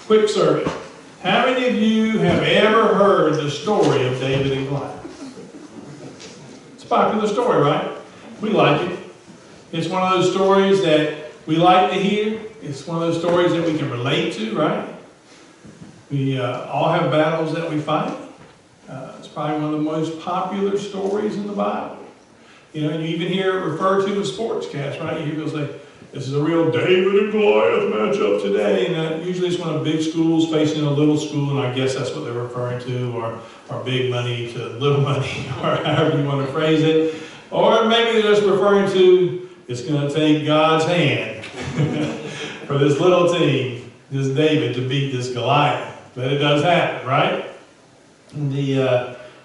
Quick survey. How many of you have ever heard the story of David and Goliath? It's a popular story, right? We like it. It's one of those stories that we like to hear. It's one of those stories that we can relate to, right? We all have battles that we fight. It's probably one of the most popular stories in the Bible. You know, you even hear it referred to in sportscasts, right? You hear people say, this is a real David and Goliath matchup today. And usually it's one of big schools facing a little school, and I guess that's what they're referring to, or big money to little money, or however you want to phrase it. Or maybe they're just referring to, it's going to take God's hand for this little team, this David, to beat this Goliath. But it does happen, right?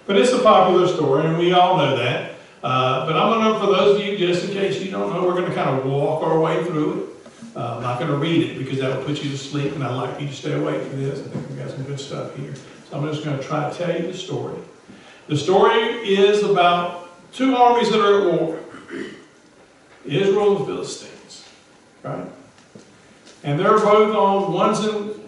But it's a popular story, and we all know that. But I'm going to, for those of you, just in case you don't know, we're going to kind of walk our way through it. I'm not going to read it because that will put you to sleep, and I'd like you to stay awake for this. I think we've got some good stuff here. So I'm just going to try to tell you the story. The story is about two armies that are at war. Israel and the Philistines, right? And they're both on, one's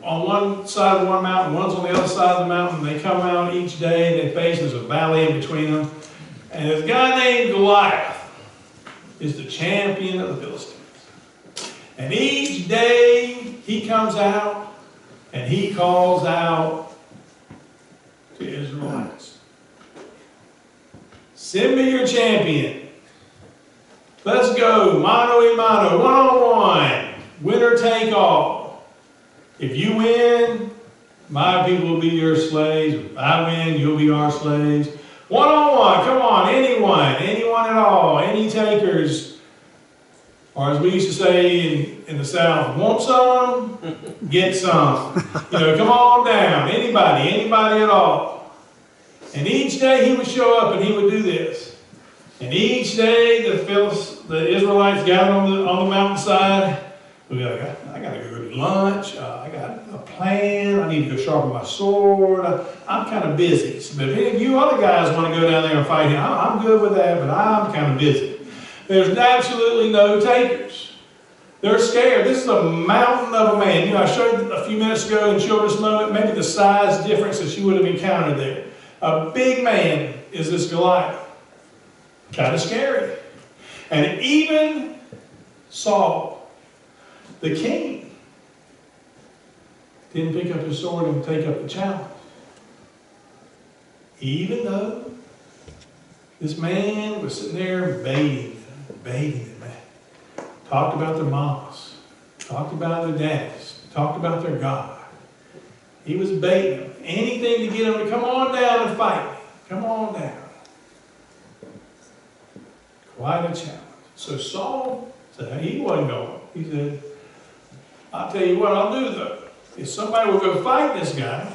on one side of one mountain, one's on the other side of the mountain. They come out each day, and they face, there's a valley in between them. And this guy named Goliath is the champion of the Philistines. And each day he comes out and he calls out to Israelites, send me your champion. Let's go, mano a mano, one-on-one, winner take all. If you win, my people will be your slaves. If I win, you'll be our slaves. One-on-one, come on, anyone at all, any takers. Or as we used to say in the South, want some, get some. You know, come on down, anybody at all. And each day he would show up and he would do this. And each day the Israelites gathered on the mountainside. We'd be like, I got to go to lunch, I got a plan, I need to go sharpen my sword, I'm kind of busy. But if any of you other guys want to go down there and fight him, I'm good with that, but I'm kind of busy. There's absolutely no takers. They're scared. This is a mountain of a man. You know, I showed a few minutes ago in children's moment, maybe the size difference that you would have encountered there. A big man is this Goliath. Kind of scary. And even Saul, the king, didn't pick up his sword and take up the challenge. Even though this man was sitting there baiting them, man. Talked about their mamas, talked about their daddies, talked about their God. He was baiting them. Anything to get them to come on down and fight me. Come on down. Quite a challenge. So Saul said, he wasn't going. He said, I'll tell you what I'll do though. If somebody will go fight this guy,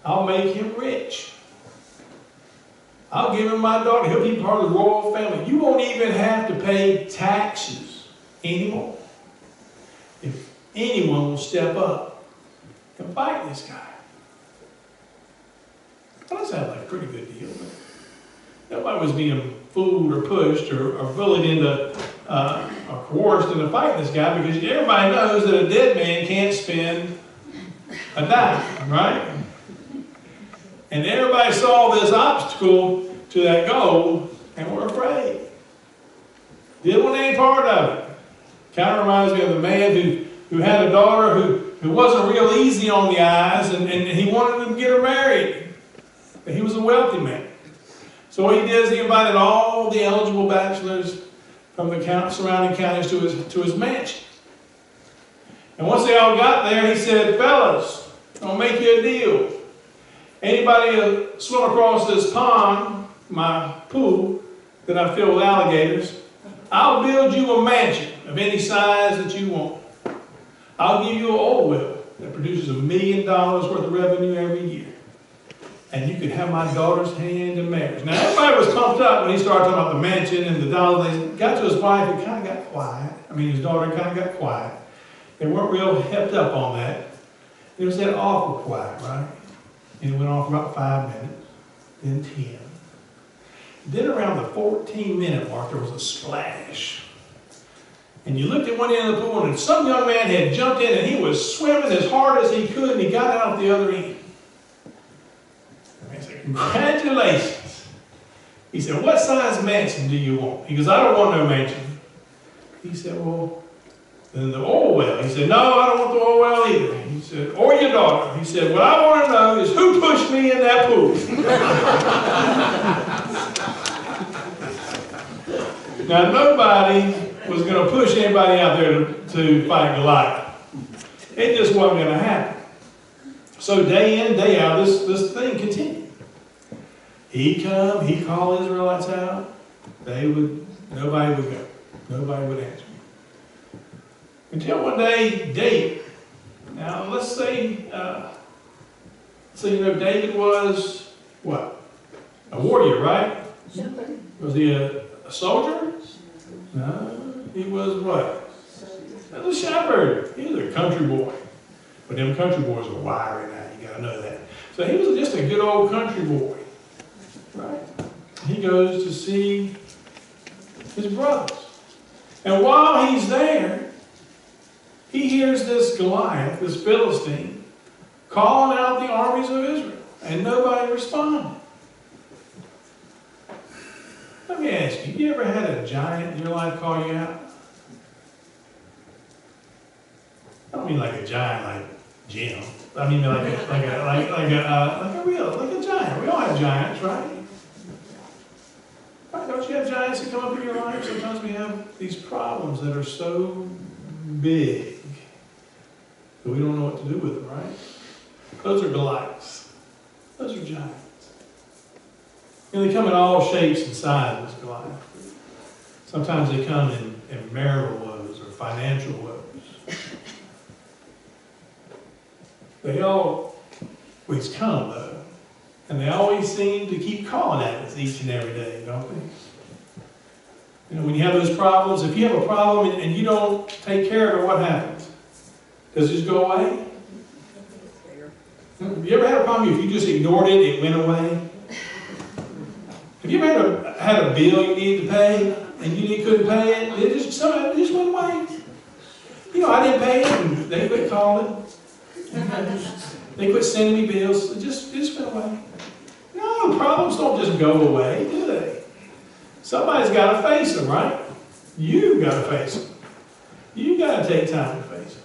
I'll make him rich. I'll give him my daughter. He'll be part of the royal family. You won't even have to pay taxes anymore. If anyone will step up and fight this guy. Well, that sounds like a pretty good deal. Nobody was being fooled or pushed or bullied into or coerced into fighting this guy, because everybody knows that a dead man can't spend a dime, right? And everybody saw this obstacle to that goal and were afraid. Didn't want any part of it. Kind of reminds me of the man who had a daughter who wasn't real easy on the eyes, and he wanted to get her married. But he was a wealthy man. So what he did is he invited all the eligible bachelors from the surrounding counties to his mansion. And once they all got there, he said, fellas, I'll make you a deal. Anybody who swim across this pond, my pool, that I fill with alligators, I'll build you a mansion of any size that you want. I'll give you an oil well that produces $1 million worth of revenue every year. And you could have my daughter's hand in marriage. Now, everybody was pumped up when he started talking about the mansion and the dollars. They got to his wife, he kind of got quiet. His daughter kind of got quiet. They weren't real hepped up on that. It was that awful quiet, right? And it went on for about 5 minutes, then 10. Then around the 14-minute mark, there was a splash. And you looked at one end of the pool, and some young man had jumped in, and he was swimming as hard as he could, and he got out the other end. The man said, congratulations. He said, what size mansion do you want? He goes, I don't want no mansion. He said, well, then the oil well. He said, no, I don't want the oil well either. He said, or your daughter. He said, what I want to know is who pushed me in that pool. Now, nobody was going to push anybody out there to fight Goliath. It just wasn't going to happen. So day in, day out, this thing continued. He'd come, he'd call Israelites out. Nobody would go. Nobody would answer. Until one day, David. Now, let's say, David was what? A warrior, right? Was he a soldier? No, he was what? He was a shepherd. He was a country boy. But them country boys are wiry now, you gotta know that. So he was just a good old country boy. Right? He goes to see his brothers. And while he's there, he hears this Goliath, this Philistine, calling out the armies of Israel. And nobody responded. Let me ask you, you ever had a giant in your life call you out? I don't mean like a giant like Jim. I mean like a giant. We all have giants, right? Right? Don't you have giants that come up in your life? Sometimes we have these problems that are so big that we don't know what to do with them, right? Those are Goliaths. Those are giants. And they come in all shapes and sizes, Goliath. Sometimes they come in marital woes or financial woes. They always come, though. And they always seem to keep calling at us each and every day, don't they? You know, when you have those problems, if you have a problem and you don't take care of it, what happens? Does it just go away? Have you ever had a problem if you just ignored it, it went away? Have you ever had a bill you needed to pay and you couldn't pay it? It just went away. You know, I didn't pay it and they quit calling. They quit sending me bills. It just went away. No, problems don't just go away, do they? Somebody's got to face them, right? You've got to face them. You've got to take time to face them.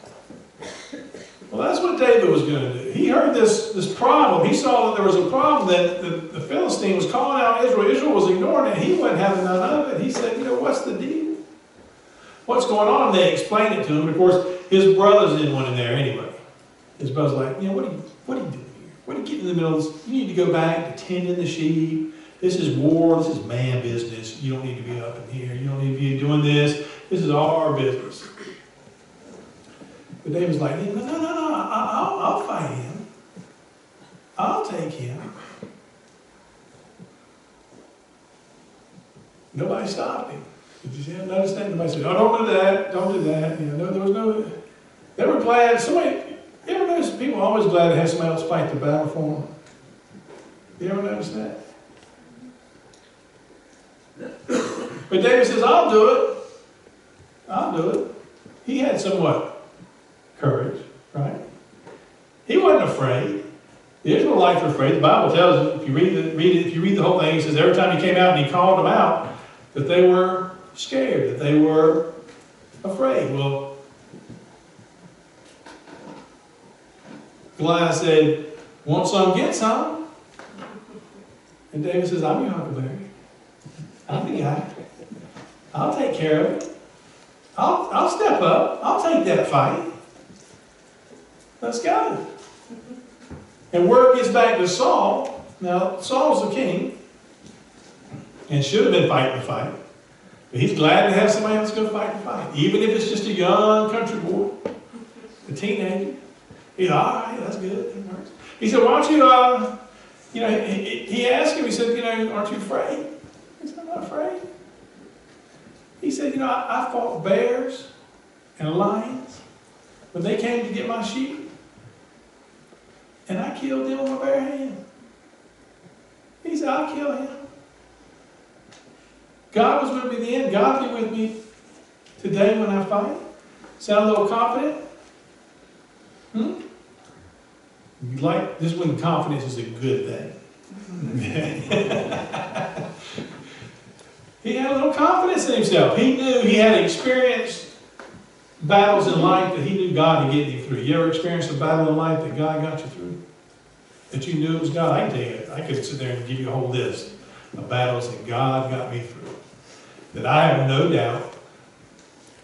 Well, that's what David was going to do. He heard this problem. He saw that there was a problem that the Philistine was calling out Israel. Israel was ignoring it. He wasn't having none of it. He said, you know, what's the deal? What's going on? And they explained it to him. Of course, his brothers didn't want him there anyway. His brother's like, you know, what are you doing here? What are you getting in the middle of this? You need to go back to tending the sheep. This is war. This is man business. You don't need to be up in here. You don't need to be doing this. This is our business. But David's like, no, I'll fight him. I'll take him. Nobody stopped him. Did you see him? Notice that? Nobody said, oh, don't do that. Don't do that. You know, there was no, they were glad. You ever notice people are always glad to have somebody else fight the battle for them? You ever notice that? But David says, I'll do it. I'll do it. He had somewhat courage, right? He wasn't afraid. The Israelites were afraid. The Bible tells us, if you read the whole thing, it says every time he came out and he called them out, that they were scared, that they were afraid. Well, Goliath said, want some, get some. And David says, I'm your huckleberry. I'm the guy. I'll take care of it. I'll step up. I'll take that fight. Let's go. And word gets back to Saul. Now, Saul's the king and should have been fighting the fight. But he's glad to have somebody else go fight the fight. Even if it's just a young country boy, a teenager. He's all right, that's good. That works. He said, why don't you, he asked him, he said, aren't you afraid? He said, I'm not afraid. He said, I fought bears and lions when they came to get my sheep. And I killed them with my bare hand. He said, I'll kill him. God was with me then. God will be with me today when I fight? Sound a little confident? Like, this is when confidence is a good thing. He had a little confidence in himself. He knew he had experienced battles in life that he knew God to get him through. You ever experienced a battle in life that God got you through? That you knew it was God? I can tell you, I could sit there and give you a whole list of battles that God got me through. That I have no doubt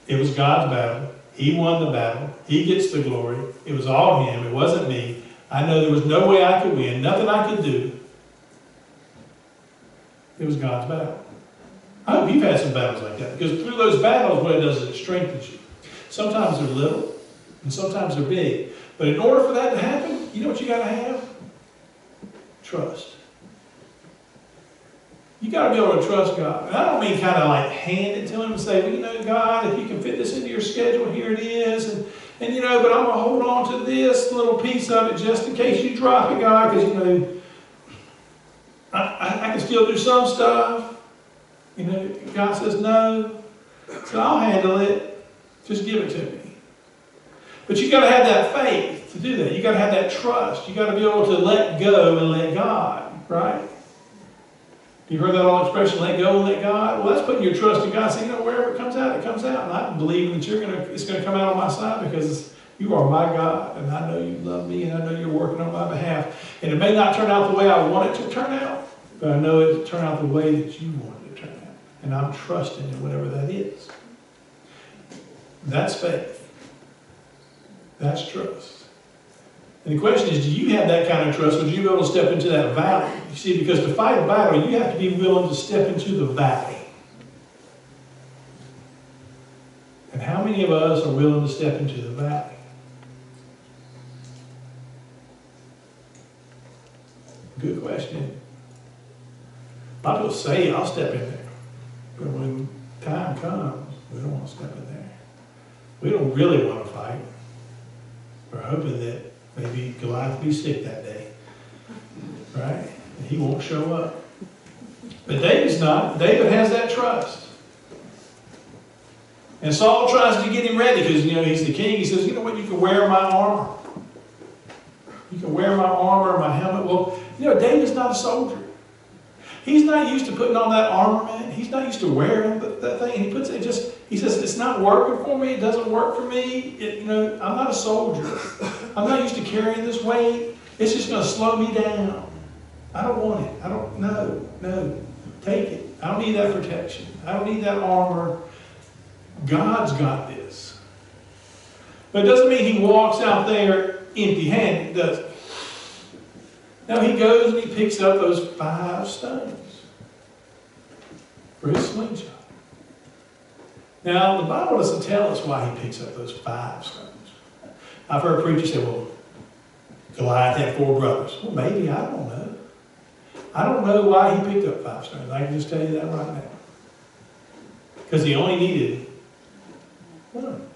it was God's battle. He won the battle. He gets the glory. It was all Him. It wasn't me. I know there was no way I could win. Nothing I could do. It was God's battle. I hope you've had some battles like that. Because through those battles, what it does is it strengthens you. Sometimes they're little, and sometimes they're big. But in order for that to happen, you know what you got to have? Trust. You got to be able to trust God. And I don't mean kind of like hand it to Him and say, well, you know, God, if you can fit this into your schedule, here it is. And you know, but I'm going to hold on to this little piece of it just in case you drop it, God, because, you know, I can still do some stuff. You know, God says no. So I'll handle it. Just give it to me. But you got to have that faith to do that. You got to have that trust. You got to be able to let go and let God, right? You heard that old expression, let go and let God? Well, that's putting your trust in God. Saying, you know, wherever it comes out, it comes out. And I believe that it's going to come out on my side because you are my God. And I know you love me and I know you're working on my behalf. And it may not turn out the way I want it to turn out, but I know it will turn out the way that you want it to turn out. And I'm trusting in whatever that is. That's faith. That's trust. And the question is, do you have that kind of trust? Would you be able to step into that valley? You see, because to fight a battle, you have to be willing to step into the valley. And how many of us are willing to step into the valley? Good question. A lot of people say, I'll step in there. But when time comes, we don't want to step in there. We don't really want to fight. We're hoping that maybe Goliath will be sick that day. Right? And he won't show up. But David's not. David has that trust. And Saul tries to get him ready because, you know, he's the king. He says, you know what, you can wear my armor. You can wear my armor, my helmet. Well, you know, David's not a soldier. He's not used to putting on that armament. He's not used to wearing that thing. And he says, it's not working for me. It doesn't work for me. You know, I'm not a soldier. I'm not used to carrying this weight. It's just going to slow me down. I don't want it. No. Take it. I don't need that protection. I don't need that armor. God's got this. But it doesn't mean he walks out there empty-handed, does it? Now he goes and he picks up those 5 stones for his slingshot. Now, the Bible doesn't tell us why he picks up those 5 stones. I've heard preachers say, well, Goliath had 4 brothers. Well, maybe, I don't know. I don't know why he picked up 5 stones. I can just tell you that right now. Because he only needed 1.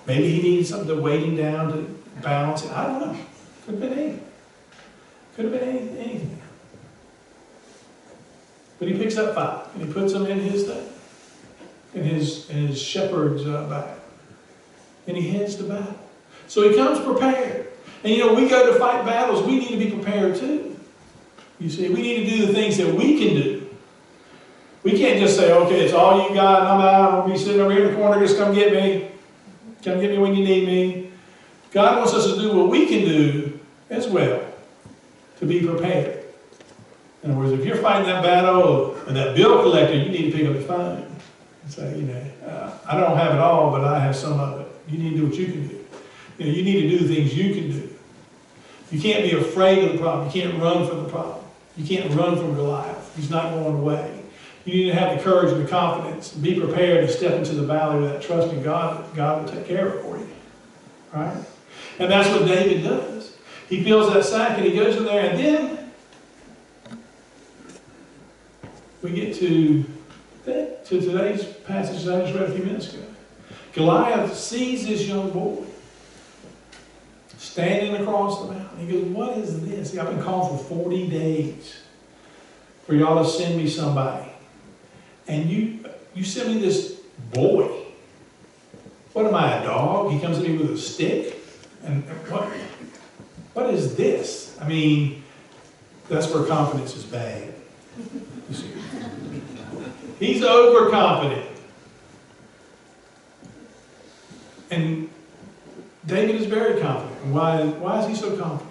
Maybe he needed something to weight him down to balance it. I don't know. Could have been anything. Could have been anything. But he picks up 5 and he puts them in his thing, in his shepherd's bag, and he heads to battle. So he comes prepared. And you know, we go to fight battles. We need to be prepared too. You see, we need to do the things that we can do. We can't just say, okay, it's all you got, and I'm out. I'll be sitting over here in the corner. Just come get me. Come get me when you need me. God wants us to do what we can do as well, to be prepared. In other words, if you're fighting that battle or that bill collector, you need to pick up the phone and say, you know, I don't have it all, but I have some of it. You need to do what you can do. You know, you need to do the things you can do. You can't be afraid of the problem. You can't run from the problem. You can't run from Goliath. He's not going away. You need to have the courage and the confidence, and be prepared to step into the valley with that trust in God that God will take care of it for you. Right? And that's what David does. He fills that sack and he goes in there, and then we get to today's passage that I just read a few minutes ago. Goliath sees this young boy standing across the mountain. He goes, what is this? I've been called for 40 days for y'all to send me somebody. And you send me this boy, what am I, a dog? He comes at me with a stick? And what is this? I mean, that's where confidence is bad. You see? He's overconfident. And David is very confident. And why is he so confident?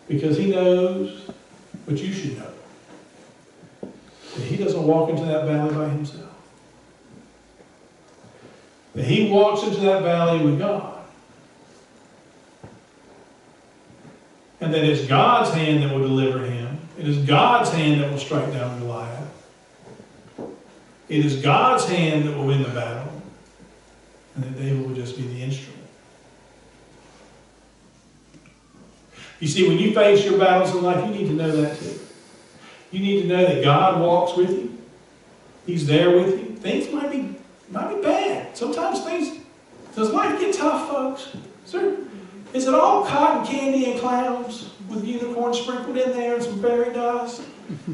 Because he knows what you should know. That he doesn't walk into that valley by himself. That he walks into that valley with God. And that it's God's hand that will deliver him. It is God's hand that will strike down Goliath. It is God's hand that will win the battle. And that David will just be the instrument. You see, when you face your battles in life, you need to know that too. You need to know that God walks with you. He's there with you. Things might be bad. Sometimes does life get tough, folks? Is it all cotton candy and clowns with unicorns sprinkled in there and some fairy dust?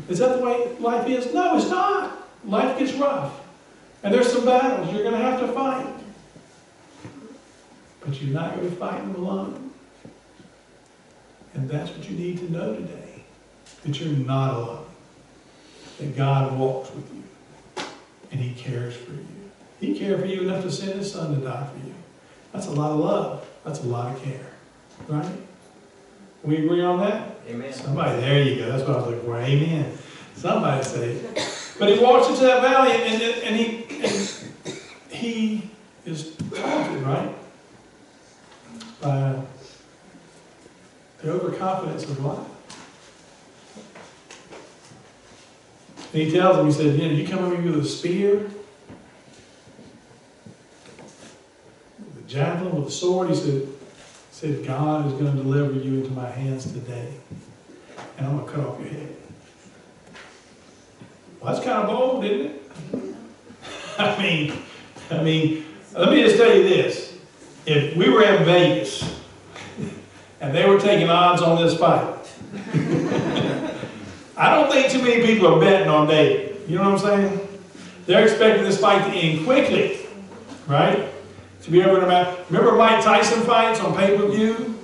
Is that the way life is? No, it's not. Life gets rough. And there's some battles you're going to have to fight. But you're not going to fight them alone. And that's what you need to know today. That you're not alone. That God walks with you. And He cares for you. He cared for you enough to send His Son to die for you. That's a lot of love. That's a lot of care. Right? We agree on that? Amen. Somebody, there you go. That's what I was looking for. Amen. Somebody say it. But he walks into that valley and he is taunted, right? By the overconfidence of life. And he tells him, he said, you come over here with a spear, with a javelin, with a sword. He said, God is going to deliver you into my hands today. And I'm going to cut off your head. Well, that's kind of bold, isn't it? I mean, let me just tell you this. If we were in Vegas and they were taking odds on this fight, I don't think too many people are betting on David. You know what I'm saying? They're expecting this fight to end quickly, right? To be over in a match. Remember Mike Tyson fights on pay-per-view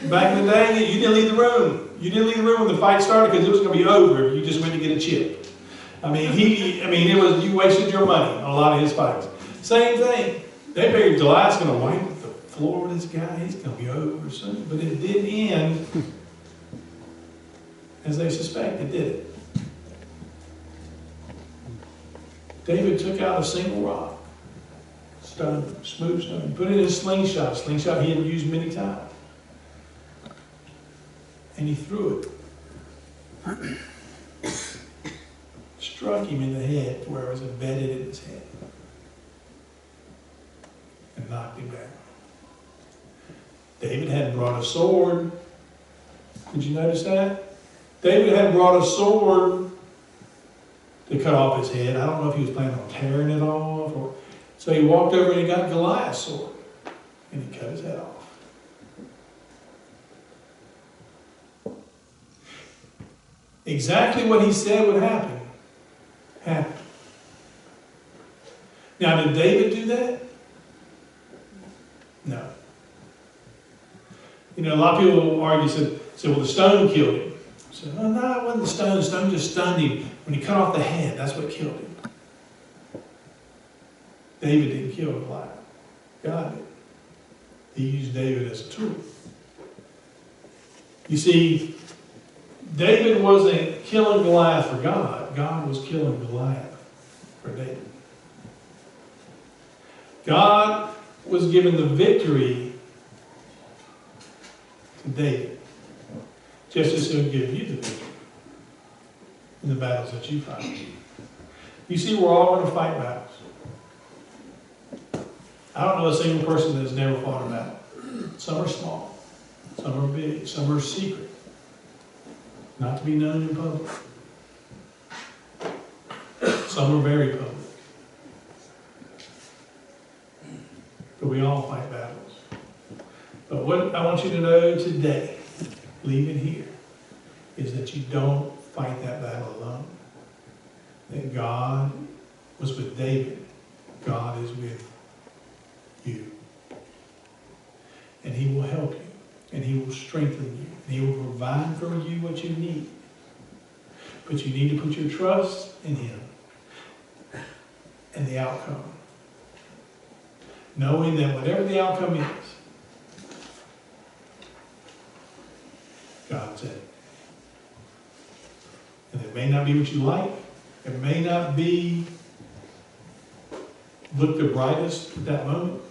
back in the day? You didn't leave the room. You didn't leave the room when the fight started because it was going to be over if you just went to get a chip. You wasted your money on a lot of his fights. Same thing. They figured Goliath's going to wipe the floor with this guy. He's going to be over soon. But it didn't end as they suspected, did it? David took out a single rock, stone, smooth stone, put it in his slingshot. Slingshot he had used many times. And he threw it. Struck him in the head where it was embedded in his head. And knocked him down. David hadn't brought a sword. Did you notice that? David hadn't brought a sword to cut off his head. I don't know if he was planning on tearing it off. So he walked over and he got Goliath's sword. And he cut his head off. Exactly what he said would happen, happened. Now, did David do that? No. A lot of people argue, said, well, the stone killed him. I said, no, it wasn't the stone. The stone just stunned him. When he cut off the head, that's what killed him. David didn't kill Goliath. God did. He used David as a tool. You see, David wasn't killing Goliath for God. God was killing Goliath for David. God was giving the victory to David, just as he'll give you the victory in the battles that you fight. You see, we're all going to fight battles. I don't know a single person that has never fought a battle. Some are small, some are big, some are secret, not to be known in public. Some are very public. But we all fight battles. But what I want you to know today, leaving here, is that you don't fight that battle alone. that God was with David, God is with you. And He will help you. And He will strengthen you. And He will provide for you what you need. But you need to put your trust in Him and the outcome. Knowing that whatever the outcome is, God said it. And it may not be what you like. It may not be look the brightest at that moment.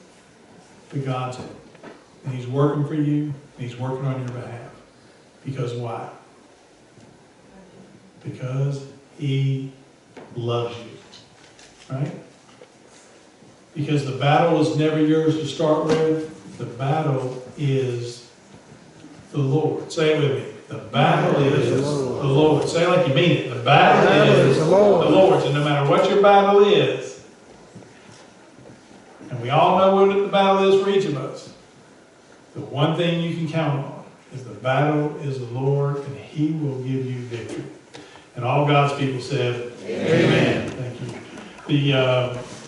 But God's it. And He's working for you. And He's working on your behalf. Because why? Because He loves you. Right? Because the battle is never yours to start with. The battle is the Lord. Say it with me. The battle is the Lord. Say it like you mean it. The battle is the Lord's. And no matter what your battle is, and we all know what the battle is for each of us, the one thing you can count on is the battle is the Lord, and He will give you victory. And all God's people said, Amen. Thank you.